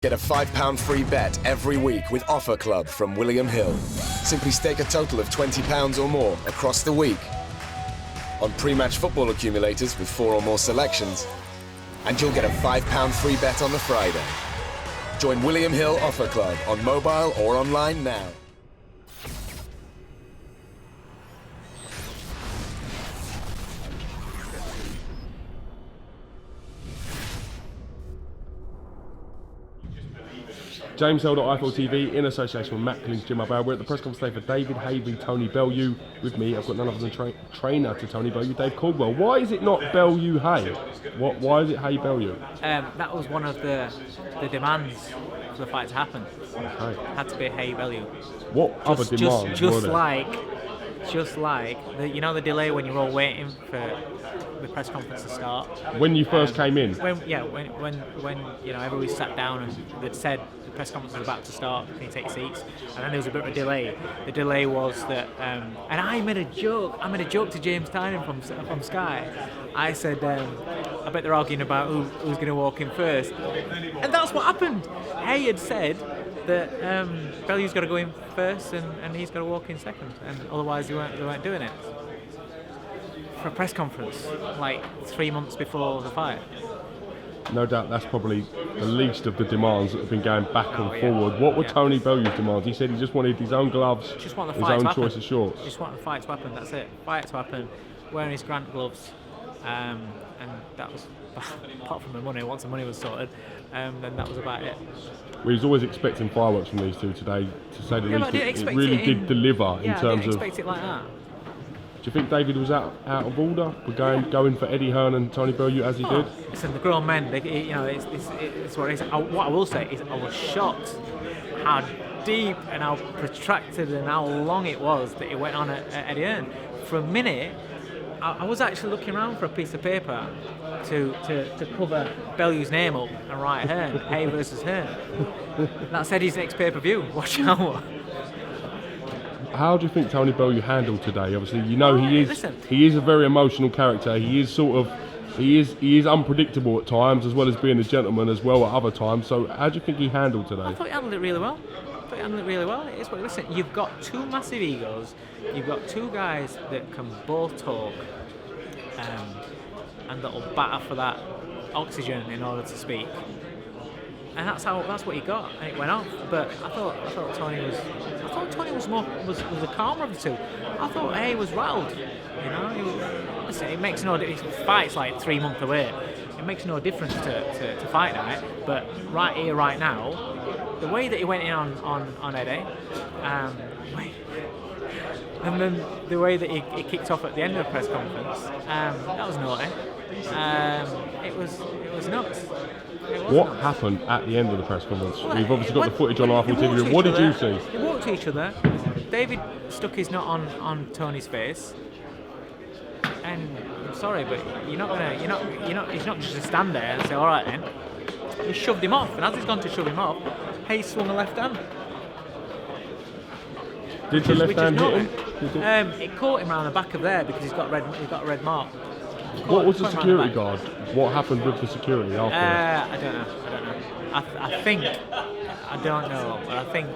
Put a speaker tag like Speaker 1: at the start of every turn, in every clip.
Speaker 1: Get a £5 free bet every week with Offer Club from William Hill. Simply stake a total of £20 or more across the week on pre-match football accumulators with 4 or more selections, and you'll get a £5 free bet on the Friday. Join William Hill Offer Club on mobile or online now.
Speaker 2: James Held at IFL TV in association with Matt Collins, Jim Abel. We're at the press conference today for David Haye v Tony Bellew. With me, I've got none other than trainer to Tony Bellew, Dave Coldwell. Why is it not Bellew Haye? Why is it Haye Bellew?
Speaker 3: That was one of the demands for the fight to happen.
Speaker 2: Okay.
Speaker 3: Had to be Haye Bellew.
Speaker 2: What other demands were there?
Speaker 3: Just like the delay when you're all waiting for the press conference to start.
Speaker 2: When you first came in?
Speaker 3: When everybody sat down and they'd said the press conference was about to start, can you take your seats? And then there was a bit of a delay. The delay was that, and I made a joke to James Tynan from Sky. I said, I bet they're arguing about who's going to walk in first. And that's what happened. Haye had said that Bellew's got to go in first and he's got to walk in second, and otherwise they weren't doing it. For a press conference, like 3 months before the fight.
Speaker 2: No doubt that's probably the least of the demands that have been going back and forward. What were Tony Bellew's demands? He said he just wanted his own gloves, his own choice of shorts.
Speaker 3: Just wanted the fight to happen, that's it. Fight to happen, wearing his Grant gloves, and that was, apart from the money, once the money was sorted, then that was about it.
Speaker 2: We was always expecting fireworks from these two today, to say the least. It really did deliver in terms of...
Speaker 3: I didn't expect it like that.
Speaker 2: Do you think David was out of order? We're going for Eddie Hearn and Tony Bellew as he did?
Speaker 3: Listen, the grown men, it's what it is. What I will say is I was shocked how deep and how protracted and how long it was that it went on at Eddie Hearn. For a minute, I was actually looking around for a piece of paper to cover Bellew's name up and write Hearn, Haye versus Hearn. That said his next pay-per-view. Watch out.
Speaker 2: How do you think Tony Bellew handled today? Obviously, he is a very emotional character. He is unpredictable at times, as well as being a gentleman as well at other times. So how do you think he handled today?
Speaker 3: I thought he handled it really well. Listen, you've got two massive egos. You've got two guys that can both talk, and that'll batter for that oxygen in order to speak. And that's what he got, and it went off. But I thought Tony was the calmer of the two. I thought Haye was rattled. Listen, it makes no difference. Fight's like 3 months away. It makes no difference to fight night. But right here, right now, the way that he went in on Eddie, and then the way that he kicked off at the end of the press conference, that was naughty. It was nuts.
Speaker 2: What happened at the end of the press conference? We've obviously got the footage on IFL TV. What did you see?
Speaker 3: They walked to each other. David stuck his nut on Tony's face, and I'm sorry, but he's not just to stand there and say, "All right, then." He shoved him off, and as he's gone to shove him off, Haye swung a left hand.
Speaker 2: Did the left hand hit him?
Speaker 3: It caught him around the back of there because he's got a red mark.
Speaker 2: What was the security guard? What happened with the security after that?
Speaker 3: I don't know. I don't know, but I think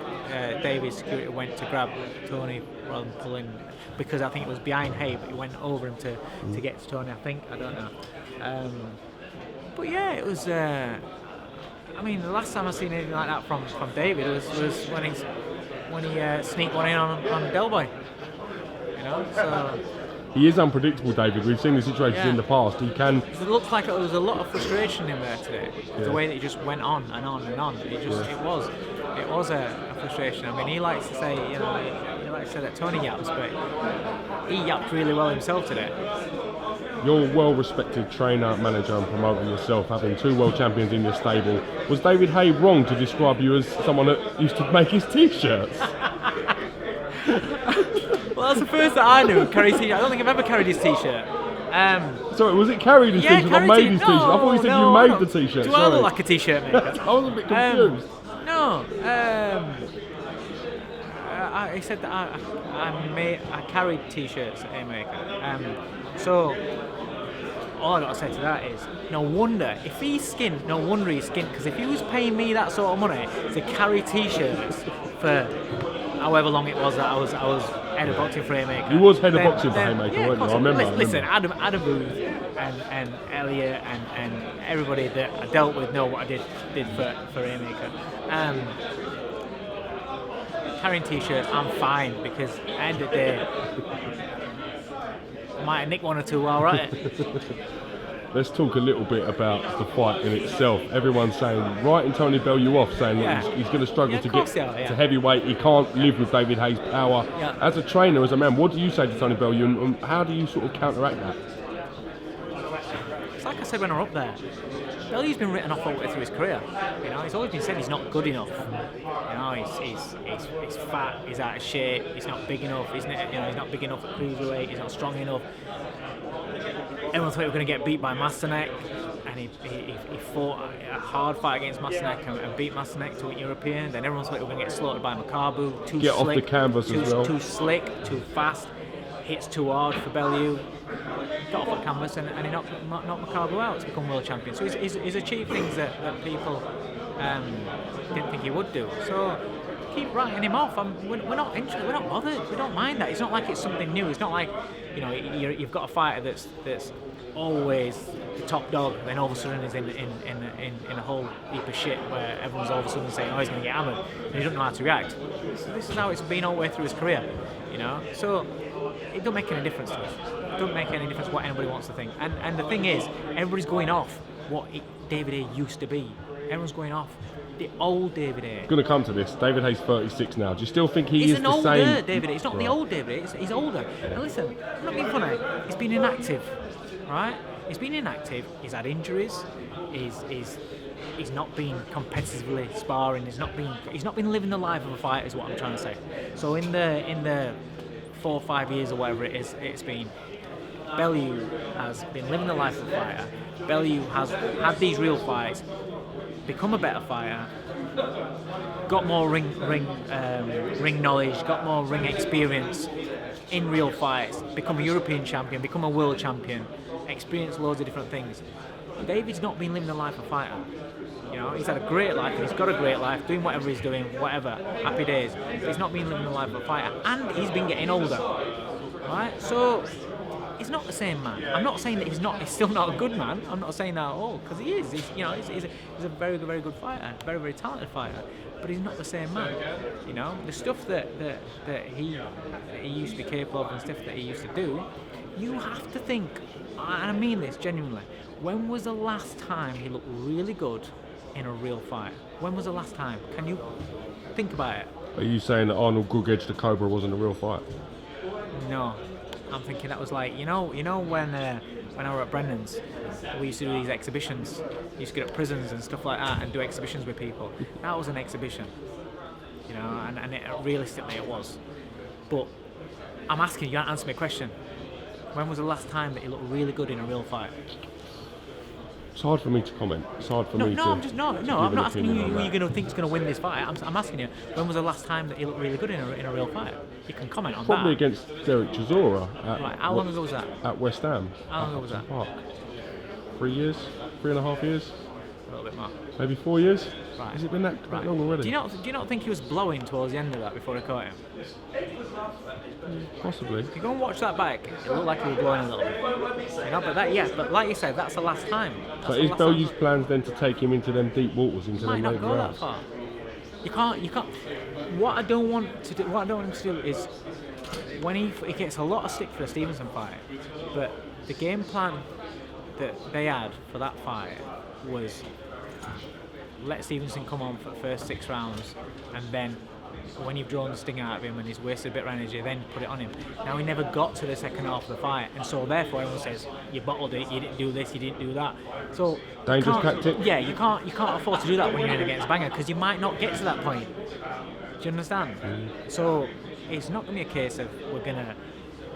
Speaker 3: David's security went to grab Tony rather than pull him, because I think it was behind Haye, but he went over him to get to Tony, I don't know. But yeah, it was... the last time I seen anything like that from David was when he sneaked one in on Del Boy. So...
Speaker 2: He is unpredictable, David. We've seen the situations in the past. He can...
Speaker 3: It looks like there was a lot of frustration in there today. The way that he just went on and on and on. It was a frustration. He likes to say, that Tony yaps, but he yapped really well himself today.
Speaker 2: You're a well-respected trainer, manager and promoter yourself, having 2 world champions in your stable. Was David Haye wrong to describe you as someone that used to make his T-shirts?
Speaker 3: Well, that's the first that I knew. Carry T-shirt. I don't think I've ever carried his T-shirt.
Speaker 2: Sorry, was it carried his T-shirt or made his T-shirt? I thought you said you made the T-shirt.
Speaker 3: Do I look like a T-shirt maker?
Speaker 2: I was a bit confused.
Speaker 3: No. I said that I carried T-shirts at A-Maker. So all I got to say to that is, no wonder if he's skint. No wonder he's skint, because if he was paying me that sort of money to carry T-shirts for however long it was that I was head of boxing for Haymaker.
Speaker 2: You was head of boxing for Haymaker,
Speaker 3: yeah,
Speaker 2: weren't you? I remember.
Speaker 3: Listen, Adam Booth and Elliot and everybody that I dealt with know what I did for Haymaker. Carrying T-shirts, I'm fine, because at the end of the day, I might nick one or two while we're at it.
Speaker 2: Let's talk a little bit about the fight in itself. Everyone's saying, writing Tony Bellew off, saying that he's going to struggle to get to heavyweight. He can't live with David Haye's power.
Speaker 3: Yeah.
Speaker 2: As a trainer, as a man, what do you say to Tony Bellew, and how do you sort of counteract that?
Speaker 3: It's like I said when I was up there. Bellew's been written off all the way through his career. You know, he's always been said he's not good enough. You know, he's fat, he's out of shape, he's not big enough. He's not big enough at cruiserweight. He's not strong enough. Everyone thought he was going to get beat by Masterneck, and he fought a hard fight against Masterneck and beat Masterneck to a European. Then everyone thought he was going to get slaughtered by Makabu.
Speaker 2: Off the canvas as well.
Speaker 3: Too slick, too fast, hits too hard for Bellew. Got off the canvas and he knocked Makabu out to become world champion. So he's achieved things that people didn't think he would do. So keep writing him off. We're not interested. We're not bothered. We don't mind that. It's not like it's something new. It's not like, you know, you've got a fighter that's always the top dog, then all of a sudden is in a whole heap of shit where everyone's all of a sudden saying, oh, he's going to get hammered, and he doesn't know how to react. So this is how it's been all the way through his career, you know. So it don't make any difference to us. It don't make any difference what anybody wants to think. And the thing is, everybody's going off what David Haye used to be. Everyone's going off the old David Haye.
Speaker 2: Going to come to this. David Haye's 36 now. Do you still think he's
Speaker 3: an
Speaker 2: the same?
Speaker 3: older David Haye. It's not the old David Haye. He's older. Now listen, I'm not being funny. He's been inactive, right? He's been inactive. He's had injuries. He's not been competitively sparring. He's not been living the life of a fighter, is what I'm trying to say. So in the 4 or 5 years or whatever it is, it's been, Bellew has been living the life of a fighter. Bellew has had these real fights, become a better fighter, got more ring knowledge, got more ring experience in real fights, become a European champion, become a world champion, experienced loads of different things. David's not been living the life of a fighter. You know, he's had a great life, and he's got a great life, doing whatever he's doing, whatever, happy days. But he's not been living the life of a fighter, and he's been getting older, right? So he's not the same man. I'm not saying that he's still not a good man. I'm not saying that at all, because he is. He's a very, very good fighter, very, very talented fighter. But he's not the same man. You know, the stuff that he used to be capable of and stuff that he used to do, you have to think, and I mean this genuinely, when was the last time he looked really good in a real fight? When was the last time? Can you think about it?
Speaker 2: Are you saying that Arnold Goodedge the Cobra wasn't a real fight?
Speaker 3: No. I'm thinking that was like, you know when I were at Brennan's, we used to do these exhibitions. We used to get at prisons and stuff like that and do exhibitions with people. That was an exhibition, you know, and realistically it was. But I'm asking you, answer me a question. When was the last time that he looked really good in a real fight?
Speaker 2: It's hard for me to comment. It's hard for me to.
Speaker 3: I'm not asking you who you're going to think is going to win this fight. I'm asking you, when was the last time that he looked really good in a real fight? You can comment on
Speaker 2: Probably
Speaker 3: that.
Speaker 2: against Derek Chisora.
Speaker 3: Right. How long ago was that?
Speaker 2: At West Ham.
Speaker 3: How long ago was that?
Speaker 2: Park. 3 years, 3.5 years.
Speaker 3: A little bit more.
Speaker 2: Maybe 4 years.
Speaker 3: Right.
Speaker 2: Has it been that long already?
Speaker 3: Do you not think he was blowing towards the end of that before he caught him?
Speaker 2: Possibly.
Speaker 3: If you go and watch that back, it looked like he was blowing a little bit. You know, but like you said, that's the last time.
Speaker 2: But is Bellew's plans then to take him into them deep waters, into them
Speaker 3: might
Speaker 2: later
Speaker 3: not go that
Speaker 2: rounds?
Speaker 3: far. You can't. What I don't want him to do is, when he gets a lot of stick for the Stevenson fight, but the game plan that they had for that fight was let Stevenson come on for the first 6 rounds, and then when you've drawn the sting out of him and he's wasted a bit of energy, then put it on him. Now he never got to the second half of the fight, and so therefore everyone says you bottled it, you didn't do this, you didn't do that. So
Speaker 2: dangerous tactic.
Speaker 3: Yeah, you can't afford to do that when you're in against Banger, because you might not get to that point. Do you understand? So it's not going to be a case of we're going to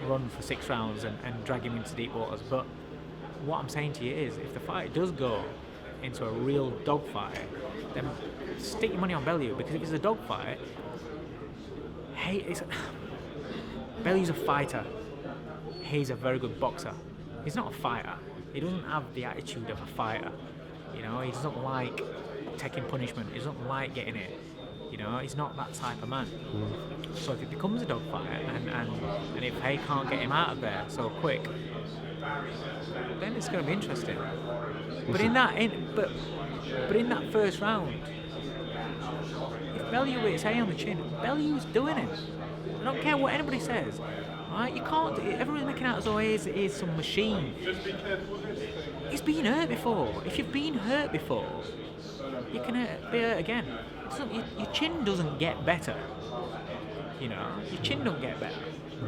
Speaker 3: run for 6 rounds and drag him into deep waters. But what I'm saying to you is, if the fight does go into a real dogfight, then stick your money on Bellew, because if it's a dogfight, Bellew's a fighter. He's a very good boxer. He's not a fighter. He doesn't have the attitude of a fighter. You know, he doesn't like taking punishment. He doesn't like getting it. You know, he's not that type of man. So if it becomes a dogfight and if Haye can't get him out of there so quick, then it's going to be interesting. But in that first round, if Bellew hits Haye on the chin, Bellew's doing it. I don't care what anybody says. Right? You can't. Everyone's making out as though Haye is some machine. He's been hurt before. If you've been hurt before, you can be hurt again. Your chin doesn't get better. You know, your chin don't get better.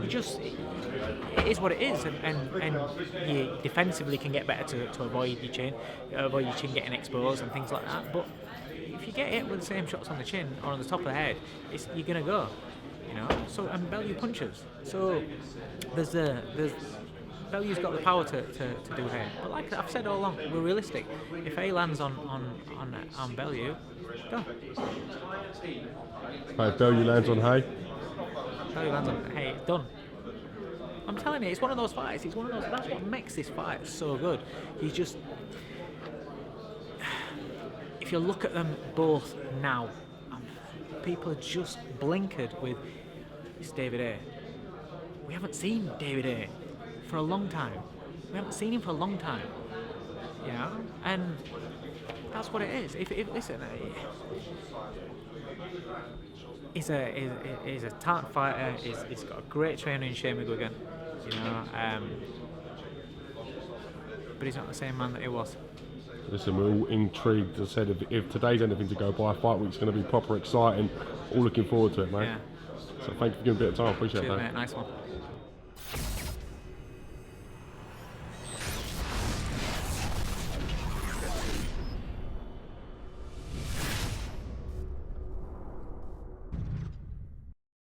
Speaker 3: It is what it is, and you defensively can get better to avoid your chin getting exposed and things like that. But if you get hit with the same shots on the chin or on the top of the head, you're gonna go. You know. So and Bellew punches. So Bellew's got the power to do Haye. But like I've said all along, we're realistic. If Haye lands on Bellew, done.
Speaker 2: Right, Bellew lands on Haye.
Speaker 3: Bellew lands on Haye, done. I'm telling you, it's one of those fights. It's one of those. That's what makes this fight so good. You just, if you look at them both now, people are just blinkered with it's David Haye. We haven't seen David Haye for a long time. We haven't seen him for a long time. You know, and that's what it is. If listen, he's a talented fighter. He's got a great trainer in Shane McGuigan. You know, but he's not the same man that he was.
Speaker 2: Listen, we're all intrigued. As I said, if today's anything to go by, fight week's going to be proper exciting. All looking forward to it, mate.
Speaker 3: Yeah.
Speaker 2: So thank you for giving a bit of time. Appreciate
Speaker 3: Cheers,
Speaker 2: that.
Speaker 3: mate. Nice one.